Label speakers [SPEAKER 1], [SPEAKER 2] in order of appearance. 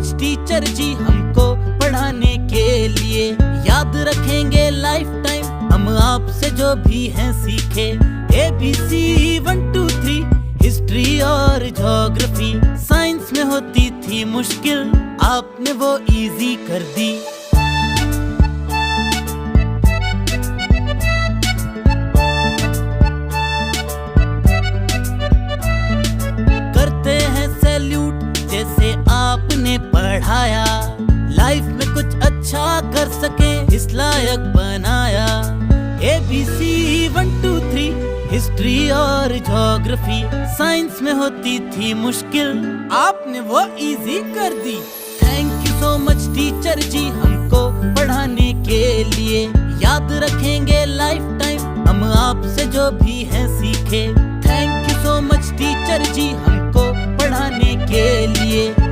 [SPEAKER 1] Much teacher ji हमको पढ़ाने के लिए। याद रखेंगे लाइफ टाइम हम आपसे जो भी हैं सीखे। ABC 1 2 3 हिस्ट्री और ज्योग्राफी साइंस में होती थी मुश्किल, आपने वो इजी कर दी। करते हैं सैल्यूट जैसे आपने पढ़ाया, लाइफ में कुछ अच्छा कर सके इस लायक बनाया। ABC 1 2 3 हिस्ट्री और ज्योग्राफी साइंस में होती थी मुश्किल, आपने वो इजी कर दी। Thank you so much teacher ji हमको पढ़ाने के लिए। याद रखेंगे लाइफ टाइम हम आपसे जो भी हैं सीखे। Thank you so much teacher ji हमको पढ़ाने के लिए।